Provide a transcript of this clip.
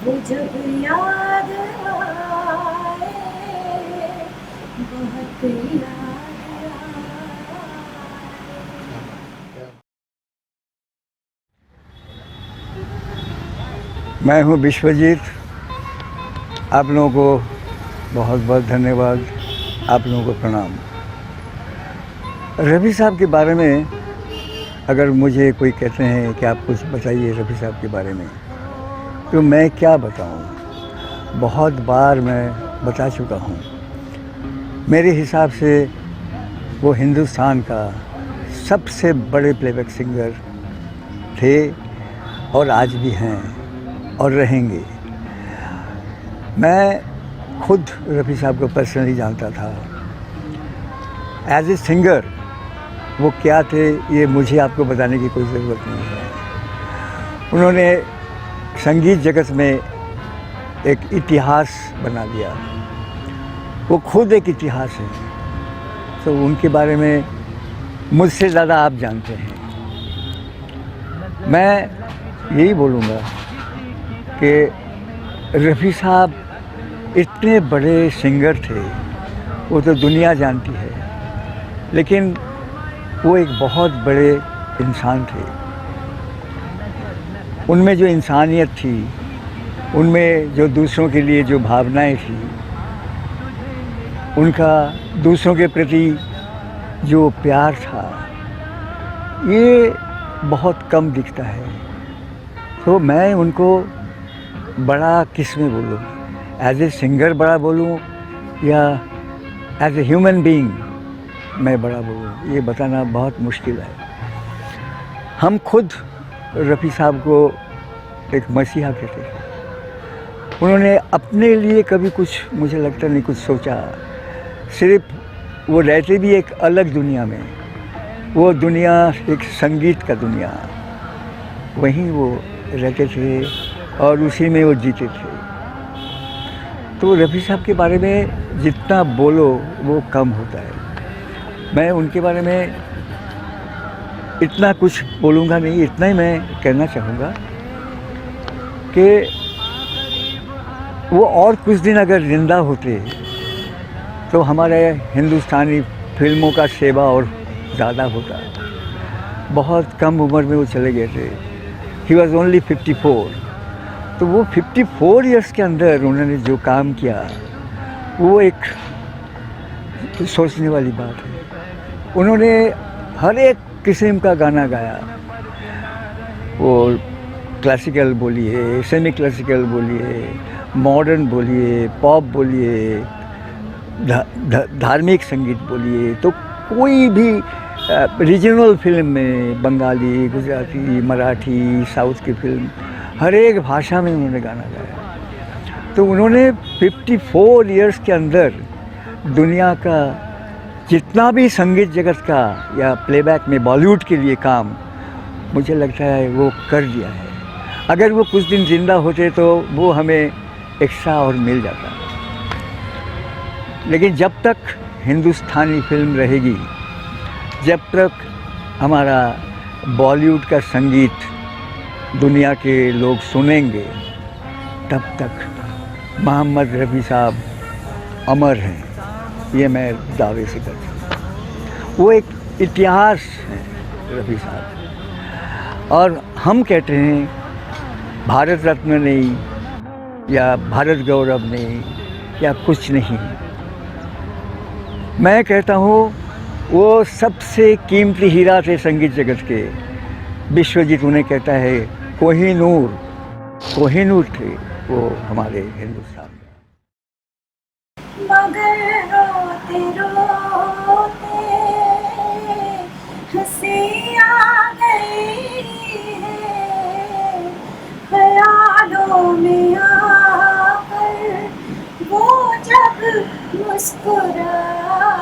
वो जब याद आए, बहुत याद आए। मैं हूँ विश्वजीत। आप लोगों को बहुत बहुत धन्यवाद, आप लोगों को प्रणाम। रफ़ी साहब के बारे में अगर मुझे कोई कहते हैं कि आप कुछ बताइए रफ़ी साहब के बारे में, तो मैं क्या बताऊं। बहुत बार मैं बता चुका हूं। मेरे हिसाब से वो हिंदुस्तान का सबसे बड़े प्लेबैक सिंगर थे और आज भी हैं और रहेंगे। मैं खुद रफ़ी साहब को पर्सनली जानता था। एज ए सिंगर वो क्या थे ये मुझे आपको बताने की कोई ज़रूरत नहीं है। उन्होंने संगीत जगत में एक इतिहास बना दिया। वो खुद एक इतिहास है, तो उनके बारे में मुझसे ज़्यादा आप जानते हैं। मैं यही बोलूँगा कि रफ़ी साहब इतने बड़े सिंगर थे, वो तो दुनिया जानती है, लेकिन वो एक बहुत बड़े इंसान थे। उनमें जो इंसानियत थी, उनमें जो दूसरों के लिए जो भावनाएं थी, उनका दूसरों के प्रति जो प्यार था, ये बहुत कम दिखता है। तो मैं उनको बड़ा किस में बोलूँ, एज ए सिंगर बड़ा बोलूँ या एज ए ह्यूमन बीइंग मैं बड़ा बोलूँ, ये बताना बहुत मुश्किल है। हम खुद रफ़ी साहब को एक मसीहा कहते हैं। उन्होंने अपने लिए कभी कुछ, मुझे लगता नहीं कुछ सोचा। सिर्फ वो रहते भी एक अलग दुनिया में, वो दुनिया एक संगीत का दुनिया, वहीं वो रहते थे और उसी में वो जीते थे। तो रफ़ी साहब के बारे में जितना बोलो वो कम होता है। मैं उनके बारे में इतना कुछ बोलूँगा नहीं, इतना ही मैं कहना चाहूँगा कि वो और कुछ दिन अगर ज़िंदा होते तो हमारे हिंदुस्तानी फिल्मों का सेवा और ज़्यादा होता। बहुत कम उम्र में वो चले गए थे। He was only 54। तो वो 54 ईयर्स के अंदर उन्होंने जो काम किया वो एक सोचने वाली बात है। उन्होंने हर एक किस्म का गाना गाया। वो क्लासिकल बोलिए, सेमी क्लासिकल बोलिए, मॉडर्न बोलिए, पॉप बोलिए, धार्मिक संगीत बोलिए, तो कोई भी रीजनल फिल्म में, बंगाली, गुजराती, मराठी, साउथ की फिल्म, हर एक भाषा में उन्होंने गाना गाया। तो उन्होंने 54 ईयर्स के अंदर दुनिया का जितना भी संगीत जगत का या प्लेबैक में बॉलीवुड के लिए काम, मुझे लगता है वो कर दिया है। अगर वो कुछ दिन ज़िंदा होते तो वो हमें एक्स्ट्रा और मिल जाता। लेकिन जब तक हिंदुस्तानी फिल्म रहेगी, जब तक हमारा बॉलीवुड का संगीत दुनिया के लोग सुनेंगे, तब तक मोहम्मद रफ़ी साहब अमर हैं, ये मैं दावे से करता हूँ। वो एक इतिहास है रफ़ी साहब। और हम कहते हैं भारत रत्न नहीं या भारत गौरव नहीं या कुछ नहीं। मैं कहता हूँ वो सबसे कीमती हीरा थे संगीत जगत के। विश्वजीत उन्हें कहता है कोहिनूर, कोहिनूर थे वो हमारे हिंदुस्तान में। मगर रोते रोते हंसी आ गई है, ख्यालों में आकर वो जब मुस्कुराए,